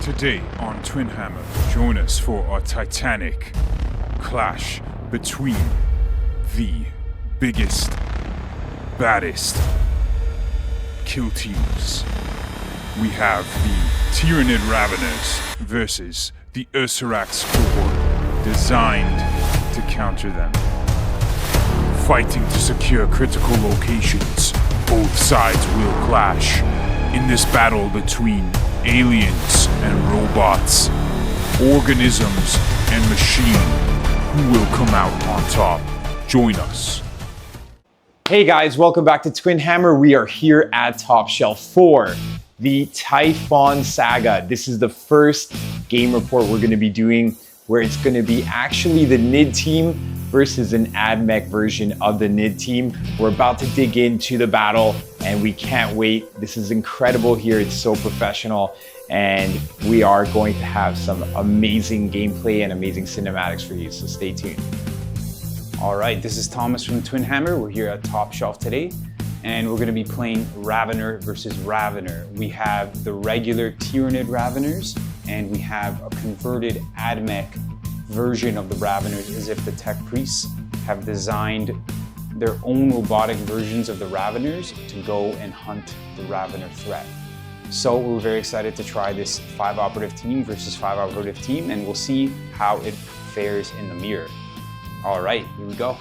Today on Twinhammer, join us for our titanic clash between the biggest, baddest kill teams. We have the Tyranid Raveners versus the Ursarax cohort, designed to counter them. Fighting to secure critical locations, both sides will clash in this battle between aliens and robots, organisms and machine. Who will come out on top? Join us. Hey guys, welcome back to Twinhammer. We are here at Top Shelf for the Typhon Saga. This is the first game report we're going to be doing where it's going to be actually the NID team versus an ADMECH version of the NID team. We're about to dig into the battle and we can't wait. This is incredible here. It's so professional and we are going to have some amazing gameplay and amazing cinematics for you, so stay tuned. All right, this is Thomas from Twinhammer. We're here at Top Shelf today and we're going to be playing Ravener versus Ravener. We have the regular Tyranid Raveners and we have a converted ADMECH version of the Raveners, as if the tech priests have designed their own robotic versions of the Raveners to go and hunt the Ravener threat. So we're very excited to try this 5 operative team versus 5 operative team, and we'll see how it fares in the mirror. All right, here we go.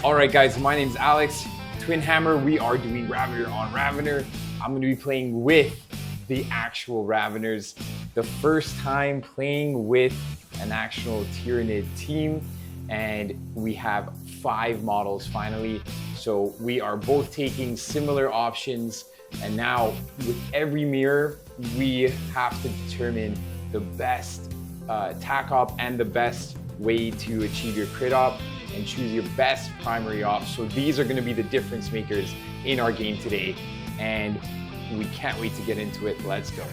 All right guys, my name is Alex. Twinhammer, we are doing Ravener on Ravener. I'm going to be playing with the actual Raveners. The first time playing with an actual Tyranid team, and we have 5 models finally. So we are both taking similar options, and now with every mirror, we have to determine the best tac op and the best way to achieve your crit op and choose your best primary op. So these are going to be the difference makers in our game today, and we can't wait to get into it. Let's go.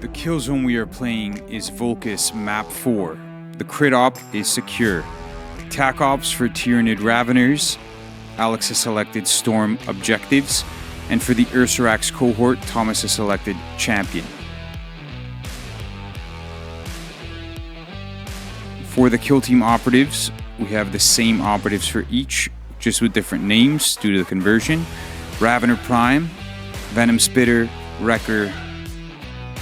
The kill zone we are playing is Volcus Map 4. The crit op is secure. Tac ops for Tyranid Raveners. Alex has selected Storm objectives. And for the Ursarax cohort, Thomas has selected Champion. For the kill team operatives, we have the same operatives for each, just with different names due to the conversion. Ravener Prime, Venom Spitter, Wrecker,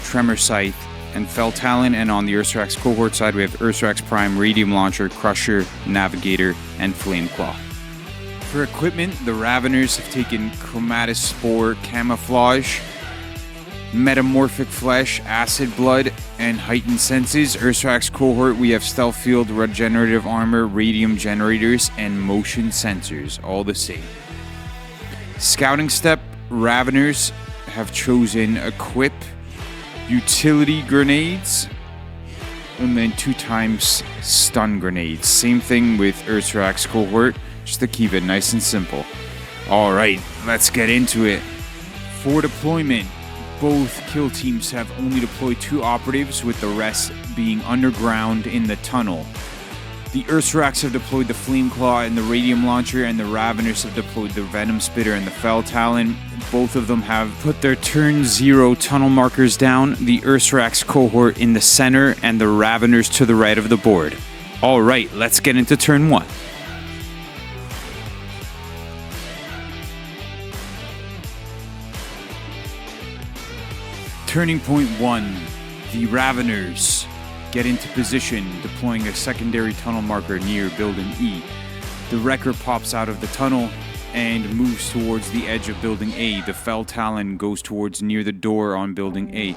Tremor Scythe, and Fell Talon. And on the Ursarax cohort side, we have Ursarax Prime, Radium Launcher, Crusher, Navigator, and Flame Claw. For equipment, the Raveners have taken Chromatus Spore Camouflage, Metamorphic Flesh, Acid Blood, and Heightened Senses. Ursarax cohort, we have Stealth Field, Regenerative Armor, Radium Generators, and Motion Sensors, all the same. Scouting Step, Raveners have chosen Equip, Utility Grenades, and then 2 times Stun Grenades. Same thing with Ursarax cohort, just to keep it nice and simple. Alright, let's get into it. For deployment, both kill teams have only deployed 2 operatives, with the rest being underground in the tunnel. The Ursarax have deployed the Flame Claw and the Radium Launcher, and the Raveners have deployed the Venom Spitter and the Fell Talon. Both of them have put their turn 0 tunnel markers down, the Ursarax cohort in the center and the Raveners to the right of the board. Alright, let's get into turn 1. Turning point 1, the Raveners get into position, deploying a secondary tunnel marker near Building E. The Wrecker pops out of the tunnel and moves towards the edge of Building A. The Fell Talon goes towards near the door on Building A.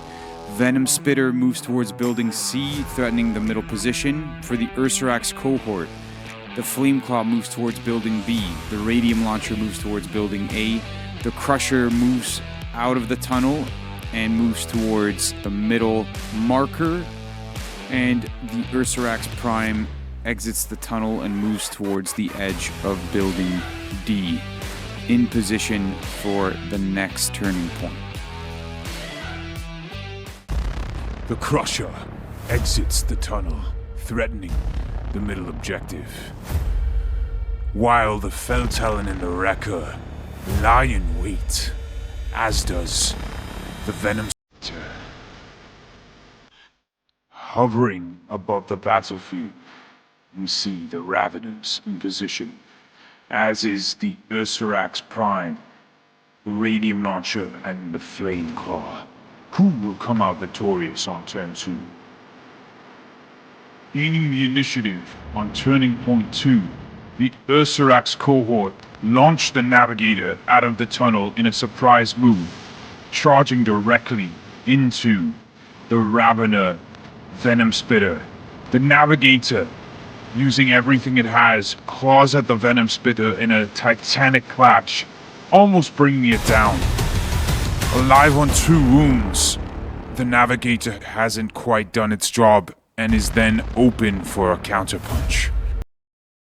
Venom Spitter moves towards Building C, threatening the middle position. For the Ursarax cohort, the Flame Claw moves towards Building B. The Radium Launcher moves towards Building A. The Crusher moves out of the tunnel and moves towards the middle marker. And the Ursarax Prime exits the tunnel and moves towards the edge of Building D, in position for the next turning point. The Crusher exits the tunnel, threatening the middle objective, while the Fell Talon and the Wrecker lie in wait, as does the Venom Spectre. Hovering above the battlefield, you see the Raveners in position, as is the Ursarax Prime, the Radium Launcher, and the Flame Claw. Who will come out victorious on turn 2? Gaining the initiative on turning point 2, the Ursarax cohort launched the Navigator out of the tunnel in a surprise move, charging directly into the Ravener Venom Spitter. The Navigator, using everything it has, claws at the Venom Spitter in a titanic clash, almost bringing it down. Alive on 2 wounds, the Navigator hasn't quite done its job and is then open for a counterpunch.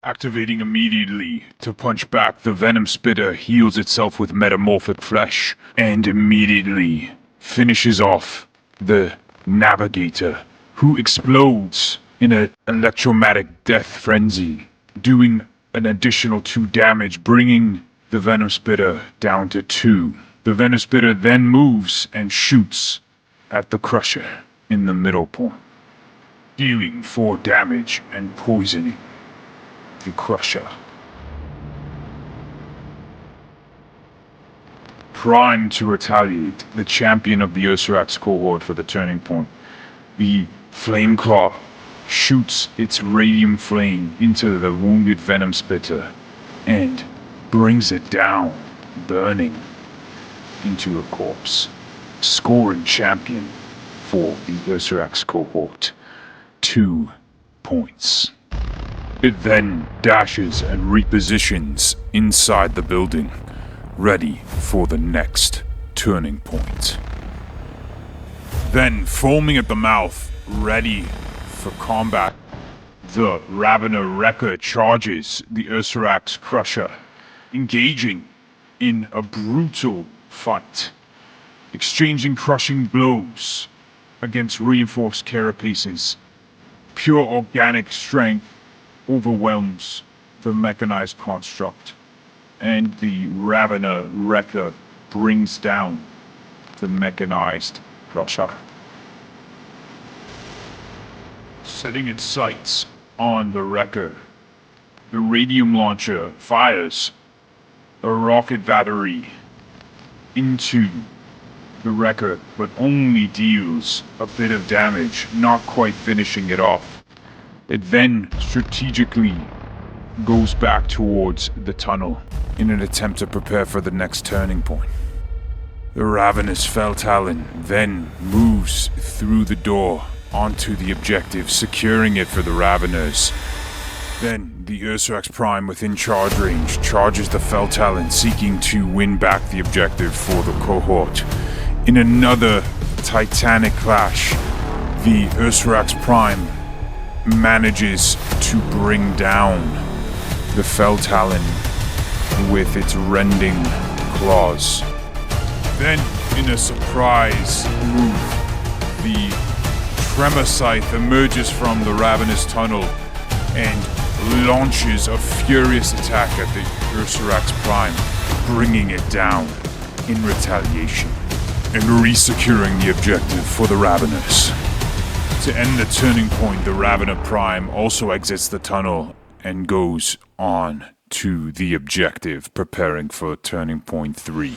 Activating immediately to punch back, the Venom Spitter heals itself with metamorphic flesh and immediately finishes off the Navigator, who explodes in an electromagnetic death frenzy, doing an additional 2 damage, bringing the Venom Spitter down to 2. The Venom Spitter then moves and shoots at the Crusher in the middle point, dealing 4 damage and poisoning the Crusher. Primed to retaliate, the champion of the Ursarax cohort for the turning point, the Flame Claw, shoots its radium flame into the wounded Venom Spitter and brings it down, burning into a corpse, scoring champion for the Ursarax cohort 2 points. It then dashes and repositions inside the building, ready for the next turning point. Then, foaming at the mouth, ready for combat, the Ravener Wrecker charges the Ursarax Crusher, engaging in a brutal fight, exchanging crushing blows against reinforced carapaces. Pure organic strength overwhelms the mechanized construct, and the Ravener Wrecker brings down the mechanized Crusher. Setting its sights on the Wrecker, the Radium Launcher fires a rocket battery into the Wrecker, but only deals a bit of damage, not quite finishing it off. It then strategically goes back towards the tunnel in an attempt to prepare for the next turning point. The Ravenous Feltalon then moves through the door onto the objective, securing it for the Raveners. Then the Ursarax Prime, within charge range, charges the Feltalon, seeking to win back the objective for the cohort. In another titanic clash, the Ursarax Prime manages to bring down the Feltalon with its rending claws. Then, in a surprise move, the Tremor Scythe emerges from the Ravenous tunnel and launches a furious attack at the Ursarax Prime, bringing it down in retaliation and re-securing the objective for the Raveners. To end the turning point, the Ravener Prime also exits the tunnel and goes on to the objective, preparing for turning point 3.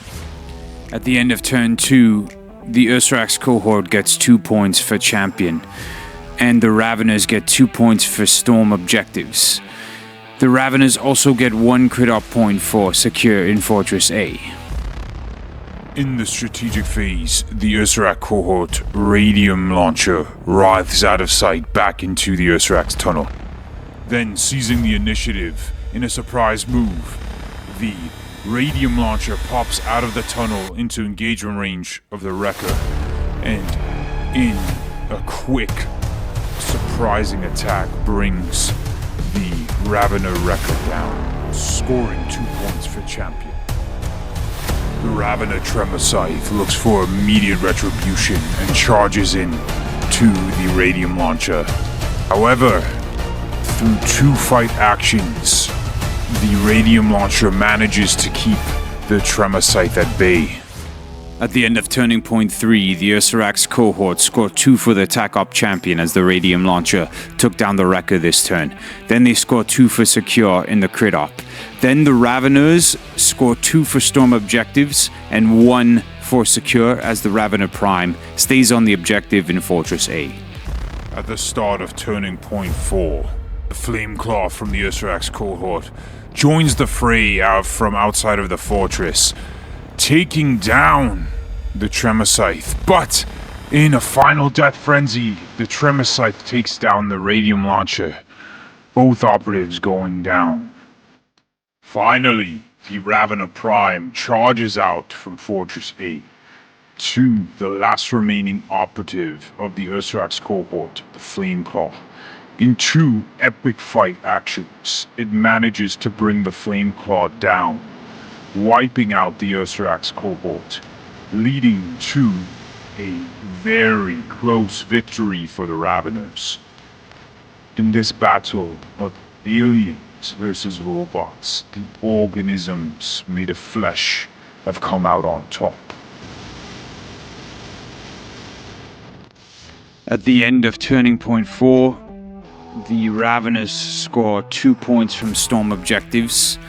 At the end of turn 2, the Ursarax cohort gets 2 points for champion, and the Raveners get 2 points for storm objectives. The Raveners also get 1 crit up point for secure in Fortress A. In the strategic phase, the Ursarax cohort Radium Launcher writhes out of sight back into the Ursarax tunnel. Then, seizing the initiative in a surprise move, the Radium Launcher pops out of the tunnel into engagement range of the Wrecker, and in a quick, surprising attack brings the Ravener Wrecker down, scoring 2 points for champion. The Ravener Tremor Scythe looks for immediate retribution and charges in to the Radium Launcher. However, through 2 fight actions, the Radium Launcher manages to keep the Tremor Scythe at bay. At the end of turning point 3, the Ursarax cohort scored 2 for the attack op champion as the radium launcher took down the wrecker this turn. Then they scored 2 for secure in the crit op. Then the Raveners scored 2 for storm objectives and 1 for secure as the Ravener Prime stays on the objective in Fortress A. At the start of turning point 4, the Flameclaw from the Ursarax cohort joins the fray from outside of the fortress, taking down the Tremor-Scythe. But in a final death frenzy, the Tremor-Scythe takes down the radium launcher, both operatives going down. Finally, the Ravener Prime charges out from Fortress A to the last remaining operative of the Ursarax cohort, the Flameclaw. In 2 epic fight actions, it manages to bring the Flameclaw down, wiping out the Ursarax cohort, leading to a very close victory for the Raveners. In this battle of aliens versus robots, the organisms made of flesh have come out on top. At the end of turning point 4, the Raveners score 2 points from storm objectives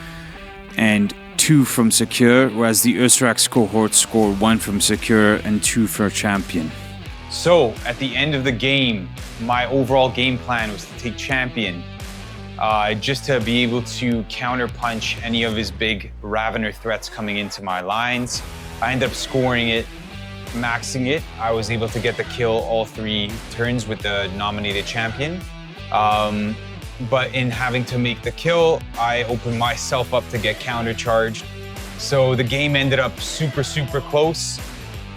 and 2 from secure, whereas the Ursarax cohort scored 1 from secure and 2 for champion. So, at the end of the game, my overall game plan was to take champion, just to be able to counterpunch any of his big Ravener threats coming into my lines. I ended up scoring it, maxing it. I was able to get the kill all 3 turns with the nominated champion. But in having to make the kill, I opened myself up to get countercharged. So the game ended up super close.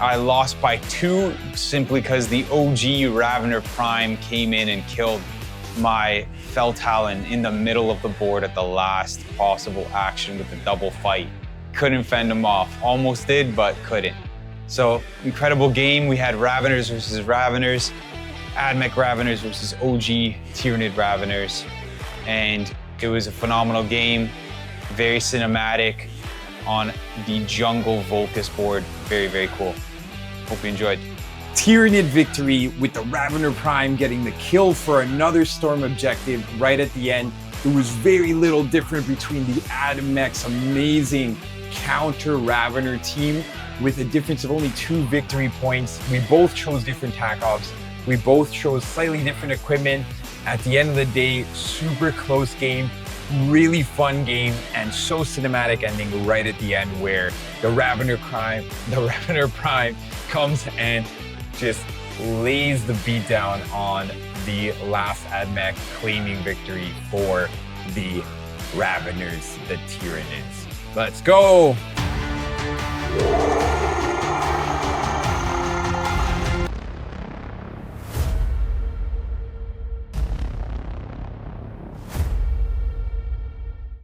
I lost by 2 simply because the OG Ravener Prime came in and killed my Feltalon in the middle of the board at the last possible action with the double fight. Couldn't fend him off. Almost did, but couldn't. So incredible game. We had Raveners versus Raveners. ADMECH Raveners versus OG Tyranid Raveners, and it was a phenomenal game, very cinematic on the Jungle Volcus board. Very cool. Hope you enjoyed. Tyranid victory with the Ravener Prime getting the kill for another storm objective right at the end. There was very little different between the ADMECH's amazing counter Ravener team with a difference of only 2 victory points. We both chose different tac ops. We both chose slightly different equipment. At the end of the day, super close game, really fun game, and so cinematic ending right at the end where the Ravener Prime comes and just lays the beat down on the last ADMECH, claiming victory for the Raveners, the Tyranids. Let's go!